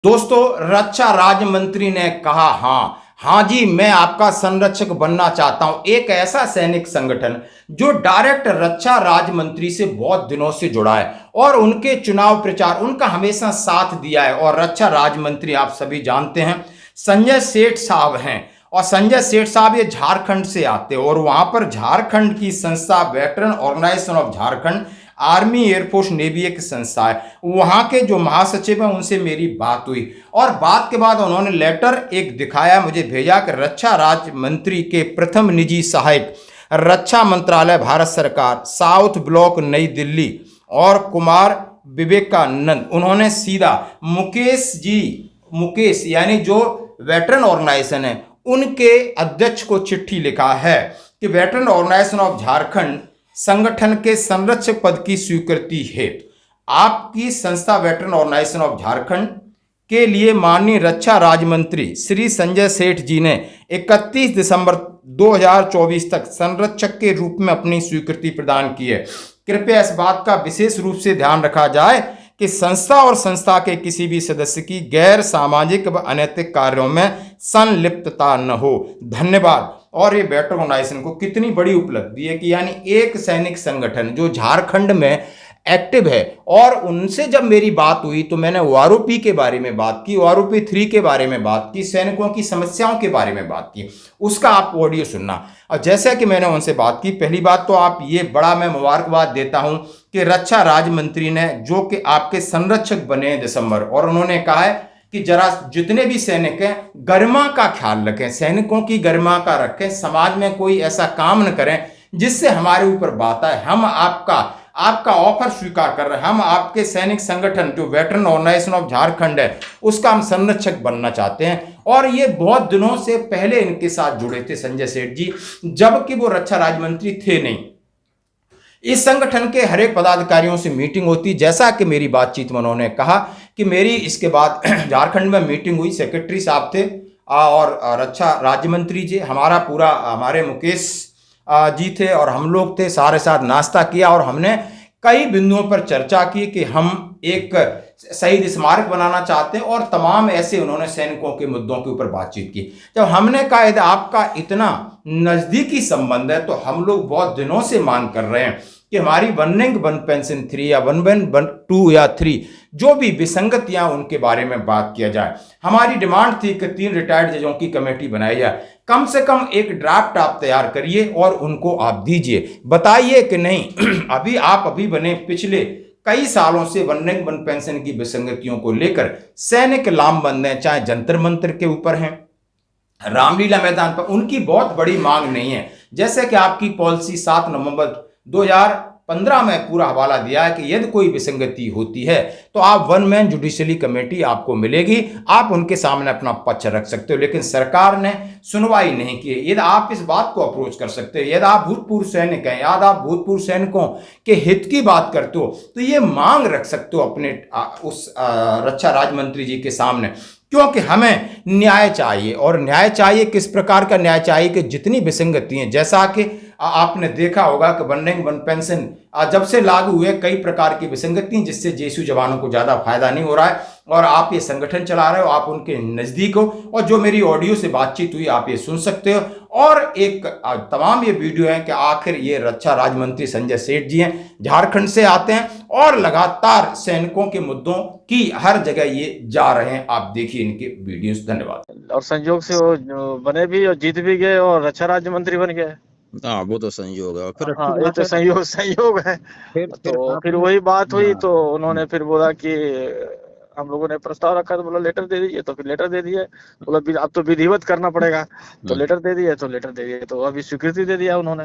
दोस्तों, रक्षा राज्य मंत्री ने कहा हाँ जी, मैं आपका संरक्षक बनना चाहता हूं। एक ऐसा सैनिक संगठन जो डायरेक्ट रक्षा राज्य मंत्री से बहुत दिनों से जुड़ा है और उनके चुनाव प्रचार उनका हमेशा साथ दिया है। और रक्षा राज्य मंत्री आप सभी जानते हैं संजय सेठ साहब हैं। और संजय सेठ साहब ये झारखंड से आते हैं और वहां पर झारखंड की संस्था veteran organisation of Jharkhand army air force navy एक संस्था है, वहां के जो महासचिव हैं उनसे मेरी बात हुई और बात के बाद उन्होंने लेटर एक दिखाया, मुझे भेजा कि रक्षा राज्य मंत्री के प्रथम निजी सहायक रक्षा मंत्रालय भारत सरकार साउथ ब्लॉक नई दिल्ली और कुमार विवेकानंद, उन्होंने सीधा मुकेश यानी जो वेटरन ऑर्गेनाइजेशन है उनके अध्यक्ष को चिट्ठी लिखा है कि वेटरन ऑर्गेनाइजेशन ऑफ झारखंड संगठन के संरक्षक पद की स्वीकृति हेतु आपकी संस्था वेटरन ऑर्गेनाइजेशन ऑफ झारखंड के लिए माननीय रक्षा राज्य मंत्री श्री संजय सेठ जी ने 31 दिसंबर 2024 तक संरक्षक के रूप में अपनी स्वीकृति प्रदान की है। कृपया इस बात का विशेष रूप से ध्यान रखा जाए कि संस्था और संस्था के किसी भी सदस्य की गैर सामाजिक व अनैतिक कार्यों में संलिप्तता न हो। धन्यवाद। और ये वेटरन ऑर्गेनाइजेशन को कितनी बड़ी उपलब्धि है कि यानी एक सैनिक संगठन जो झारखंड में एक्टिव है। और उनसे जब मेरी बात हुई तो मैंने ओआरओपी के बारे में बात की, ओआरओपी 3 के बारे में बात की, सैनिकों की समस्याओं के बारे में बात की, उसका आप ऑडियो सुनना। और जैसा कि मैंने उनसे बात की, पहली बात तो आप ये बड़ा मैं मुबारकबाद देता हूं कि रक्षा राज्य मंत्री ने जो कि आपके संरक्षक बने दिसंबर, और उन्होंने कहा है कि जरा जितने भी सैनिक हैं गरिमा का ख्याल रखें, सैनिकों की गरिमा का रखें, समाज में कोई ऐसा काम न करें जिससे हमारे ऊपर बात आए। हम आपका ऑफर स्वीकार कर रहे हैं, हम आपके सैनिक संगठन जो वेटरन ऑर्गेनाइजेशन ऑफ झारखंड है उसका हम संरक्षक बनना चाहते हैं। और ये बहुत दिनों से पहले इनके साथ जुड़े थे संजय सेठ जी, जबकि वो रक्षा राज्य मंत्री थे नहीं। इस संगठन के हर एक पदाधिकारियों से मीटिंग होती, जैसा कि मेरी बातचीत में उन्होंने कहा कि मेरी इसके बाद झारखंड में मीटिंग हुई, सेक्रेटरी साहब थे और रक्षा राज्य मंत्री जी, हमारे मुकेश जी थे और हम लोग थे, सारे साथ नाश्ता किया और हमने कई बिंदुओं पर चर्चा की कि हम एक शहीद स्मारक बनाना चाहते हैं और तमाम ऐसे उन्होंने सैनिकों के मुद्दों के ऊपर बातचीत की। जब हमने कहा यदि आपका इतना नजदीकी संबंध है तो हम लोग बहुत दिनों से मांग कर रहे हैं कि हमारी 1 पेंशन 3 या 1 या 3 जो भी विसंगतियां उनके बारे में बात किया जाए। हमारी डिमांड थी कि 3 रिटायर्ड जजों की कमेटी बनाई जाए, कम से कम एक ड्राफ्ट आप तैयार करिए और उनको आप दीजिए, बताइए कि नहीं अभी बने पिछले कई सालों से 1 पेंशन की विसंगतियों को लेकर सैनिक लामबंद हैं, चाहे जंतर मंतर के ऊपर हैं, रामलीला मैदान पर, उनकी बहुत बड़ी मांग नहीं है। जैसे कि आपकी पॉलिसी 7 नवंबर 2015 में पूरा हवाला दिया है कि यदि कोई विसंगति होती है तो आप 1 मैन जुडिशियली कमेटी आपको मिलेगी, आप उनके सामने अपना पक्ष रख सकते हो। लेकिन सरकार ने सुनवाई नहीं की। यदि आप इस बात को अप्रोच कर सकते हो, यदि आप भूतपूर्व सैनिक हैं, यदि आप भूतपूर्व सैनिकों के हित की बात करते हो तो ये मांग रख सकते हो अपने उस रक्षा राज्य मंत्री जी के सामने, क्योंकि हमें न्याय चाहिए। और न्याय चाहिए, किस प्रकार का न्याय चाहिए कि जितनी विसंगति हैं, जैसा कि आपने देखा होगा कि 1 पेंशन जब से लागू हुए कई प्रकार की विसंगति जिससे जेसू जवानों को ज़्यादा फायदा नहीं हो रहा है। और आप ये संगठन चला रहे हो, आप उनके नज़दीक हो, और जो मेरी ऑडियो से बातचीत हुई आप ये सुन सकते हो। और एक तमाम ये वीडियो है कि आखिर ये रक्षा राज्य मंत्री संजय सेठ जी हैं, झारखंड से आते हैं और लगातार सैनिकों के मुद्दों की हर जगह ये जा रहे हैं। आप देखिए इनके वीडियोस। धन्यवाद। और संयोग से वो बने भी और जीत भी गए और रक्षा राज्य मंत्री बन गए। हाँ, वो तो संयोग है। फिर हाँ, ये तो संयोग है। तो फिर वही बात हुई तो उन्होंने फिर बोला कि हम लोगों ने प्रस्ताव रखा तो बोला लेटर दे दीजिए, तो फिर लेटर दे दिया। बोला अब तो विधिवत करना पड़ेगा, तो लेटर दे दिया तो अभी स्वीकृति दे दिया उन्होंने।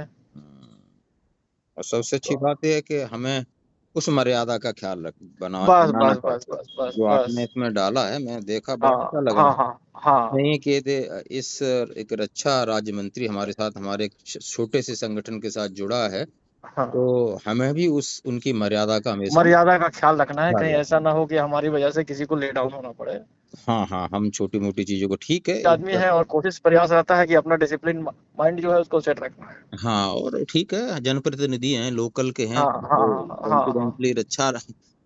और सबसे अच्छी बात यह है कि हमें उस मर्यादा का ख्याल बनाना बस जो आपने इसमें डाला है, मैं देखा, बहुत अच्छा लगा। हाँ नहीं कि इस एक रक्षा राज्य मंत्री हमारे साथ, हमारे एक छोटे से संगठन के साथ जुड़ा है, तो हमें भी उनकी मर्यादा का ख्याल रखना है, कहीं ऐसा ना हो कि हमारी वजह से किसी को ले डाउन होना पड़े। हाँ, हम छोटी मोटी चीजों को, ठीक है, आदमी है और कोशिश प्रयास रहता है कि अपना डिसिप्लिन माइंड जो है उसको सेट रखना है। हाँ, और ठीक है, जनप्रतिनिधि हैं, लोकल के हैं, हाँ कॉन्फिडेंटली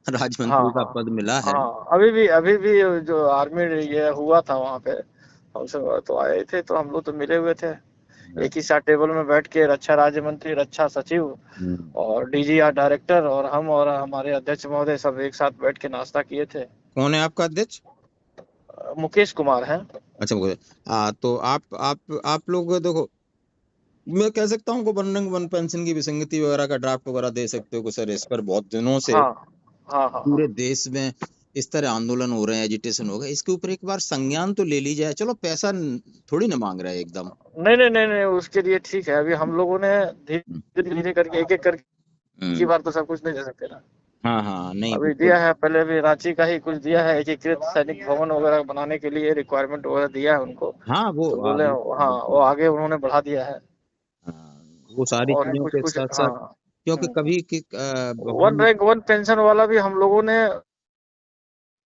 राजमंत्री का पद मिला है। हाँ, अभी भी जो आर्मी ये हुआ था वहाँ पे फंक्शन, तो आए थे, तो हम लोग तो मिले हुए थे एक ही साथ टेबल में बैठ के, रक्षा राज्य मंत्री, रक्षा सचिव और डीजीआर डायरेक्टर और हम और हमारे अध्यक्ष महोदय सब एक साथ बैठ के नाश्ता किए थे। कौन है आपका अध्यक्ष? मुकेश कुमार हैं। अच्छा, तो आप लोग देखो, मैं कह सकता हूँ वन पेंशन की विसंगति वगैरह का ड्राफ्ट वगैरह दे सकते हो कि सर इस पर बहुत दिनों से पूरे देश में इस तरह आंदोलन हो रहे हैं, एजिटेशन हो गया, इसके ऊपर एक बार संज्ञान तो ले ली जाए। चलो पैसा थोड़ी ना मांग रहा है एकदम। नहीं, उसके लिए ठीक है। अभी हम लोगों ने धीरे धीरे करके एक करके की बार तो सब कुछ नहीं दे सकते ना। हाँ, नहीं अभी दिया है, पहले भी रांची का ही कुछ दिया है, एकीकृत सैनिक भवन वगैरह बनाने के लिए रिक्वायरमेंट वगैरह दिया है उनको। हाँ, वो तो बोले वो आगे उन्होंने बढ़ा दिया है। वो सारी और चीजों के साथ साथ, क्योंकि कभी वन रैंक वन पेंशन वाला भी हम लोगों ने,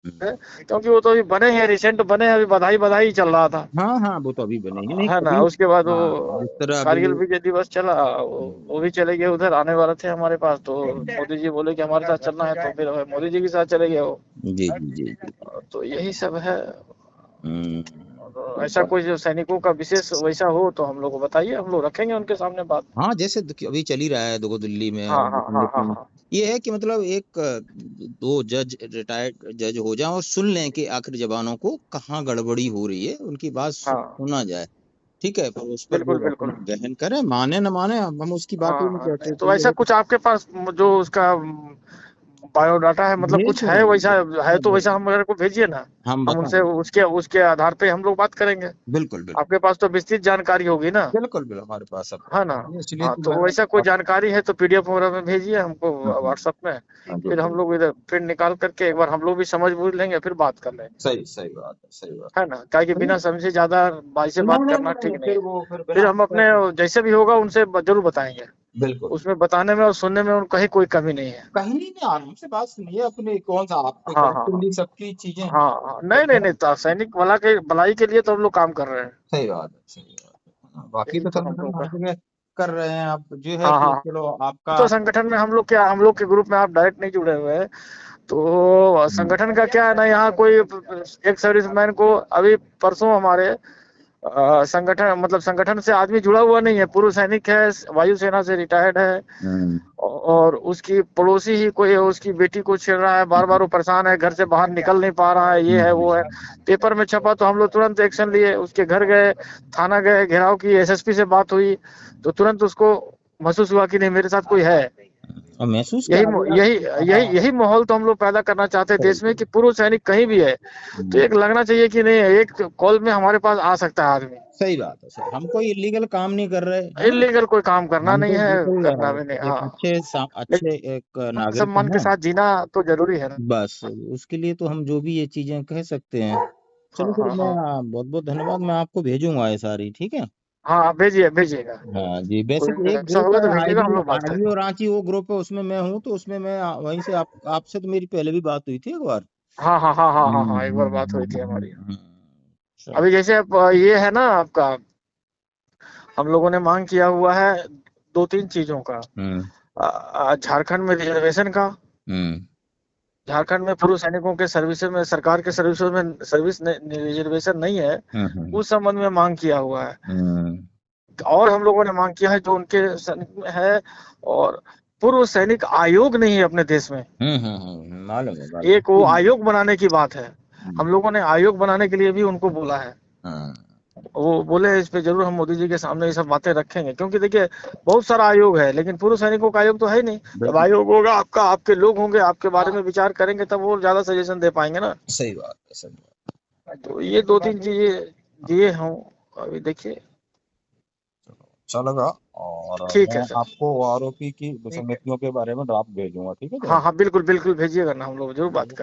क्योंकि वो तो अभी बने हैं, रिसेंट बने हैं, अभी बधाई चल रहा था। हाँ, वो तो अभी बने ही नहीं है ना। उसके बाद वो जिस तरह कारगिल विजय दिवस चला, वो भी चले गए, उधर आने वाले थे हमारे पास, तो मोदी जी बोले कि हमारे साथ चलना है, तो फिर मोदी जी के साथ चले गए वो। जी। तो यही सब है। ऐसा कोई जो सैनिकों का विशेष वैसा हो तो हम लोग को बताइए, हम लोग रखेंगे उनके सामने बात। हाँ, जैसे अभी चल ही रहा है, देखो दिल्ली में हाँ। ये है कि मतलब एक दो जज रिटायर्ड जज हो जाए और सुन लें कि आखिर जवानों को कहाँ गड़बड़ी हो रही है, उनकी बात सुना जाए। ठीक है, पर उस पर बिल्कुल गहन करें, माने न माने हम उसकी बात ही नहीं कहते। तो ऐसा कुछ आपके पास जो उसका बायोडाटा है, मतलब कुछ है वैसा है, तो वैसा हम मेरे को भेजिए ना, हम उनसे उसके आधार पे हम लोग बात करेंगे। बिल्कुल आपके पास तो विस्तृत जानकारी होगी ना। बिल्कुल हमारे पास सब है ना। तो वैसा कोई जानकारी है तो पीडीएफ वगैरह में भेजिए हमको व्हाट्सएप में, फिर हम लोग इधर प्रिंट निकाल करके एक बार हम लोग भी समझ बूझ लेंगे, फिर बात कर लेंगे। सही बात है ना, क्या कि बिना समझे ज्यादा बाई से बात करना ठीक नहीं। फिर हम अपने जैसे भी होगा उनसे जरूर बताएंगे। बिल्कुल, उसमें बताने में और सुनने में कहीं कोई कमी नहीं है। कहीं नहीं, आराम से बात सुनिए अपने, कौन सा आपको सबकी चीजें। नहीं, तो सैनिक भलाई के लिए तो हम लोग काम कर रहे हैं। सही बात है। बाकी तो संगठन हर जगह कर रहे हैं। आप जो है चलो आपका तो संगठन में हम लोग के ग्रुप में आप डायरेक्ट नहीं जुड़े हुए हैं, तो संगठन का क्या है ना, यहाँ कोई एक सर्विसमैन को अभी परसों हमारे संगठन से आदमी जुड़ा हुआ नहीं है, पूर्व सैनिक है, वायुसेना से रिटायर्ड है, और उसकी पड़ोसी ही कोई है, उसकी बेटी को छेड़ रहा है, बार वो परेशान है, घर से बाहर निकल नहीं पा रहा है, ये है वो है। पेपर में छपा तो हम लोग तुरंत एक्शन लिए, उसके घर गए, थाना गए, घेराव की, एसएसपी से बात हुई, तो तुरंत उसको महसूस हुआ कि नहीं मेरे साथ कोई है। और महसूस यही माहौल तो हम लोग पैदा करना चाहते हैं देश में, कि पूर्व सैनिक कहीं भी है तो एक लगना चाहिए कि नहीं, एक कॉल में हमारे पास आ सकता है आदमी। सही बात है सर, हम कोई इलीगल काम नहीं कर रहे, इलीगल कोई काम करना नहीं है, करना भी नहीं। अच्छे एक नागरिक सम्मान के साथ जीना तो जरूरी है ना। बस उसके लिए तो हम जो भी ये चीजें कह सकते हैं। चलो फिर मैं बहुत बहुत धन्यवाद, मैं आपको भेजूंगा ये सारी, ठीक है। हाँ, भेजिएगा। हाँ जी, वैसे एक अच्छा ग्रुप होगा है तो भेजिएगा, हम लोग बात आईबी और रांची, वो ग्रुप है, उसमें मैं हूँ, तो उसमें मैं वहीं से आपसे तो मेरी पहले भी बात हुई थी एक बार। हाँ, एक बार बात हुई थी हमारी। अभी जैसे ये है ना आपका, हम लोगों ने मांग किया हुआ है 2-3 चीजों का। झारखंड में रिजर्वेशन का, झारखंड में पूर्व सैनिकों के सर्विस में, सरकार के सर्विस रिजर्वेशन नहीं है, उस संबंध में मांग किया हुआ है। और हम लोगों ने मांग किया है जो उनके सैनिक में है, और पूर्व सैनिक आयोग नहीं है अपने देश में। मालूम है, एक वो आयोग बनाने की बात है, हम लोगों ने आयोग बनाने के लिए भी उनको बोला है। वो बोले इस पे जरूर हम मोदी जी के सामने ये सब बातें रखेंगे, क्योंकि देखिए बहुत सारा आयोग है लेकिन पूर्व सैनिकों का आयोग तो है नहीं। जब आयोग होगा आपका, आपके लोग होंगे, आपके बारे में विचार करेंगे, तब वो ज्यादा सजेशन दे पाएंगे ना। सही बात है। तो ये 2-3 चीजें दिए हूँ, अभी देखिए अच्छा लगा। और ठीक है मैं आपको आरोपी की विसंगतियों के बारे में ड्राफ्ट भेजूंगा, ठीक है। हाँ, बिल्कुल भेजिएगा ना, हम लोग जरूर बात करेंगे।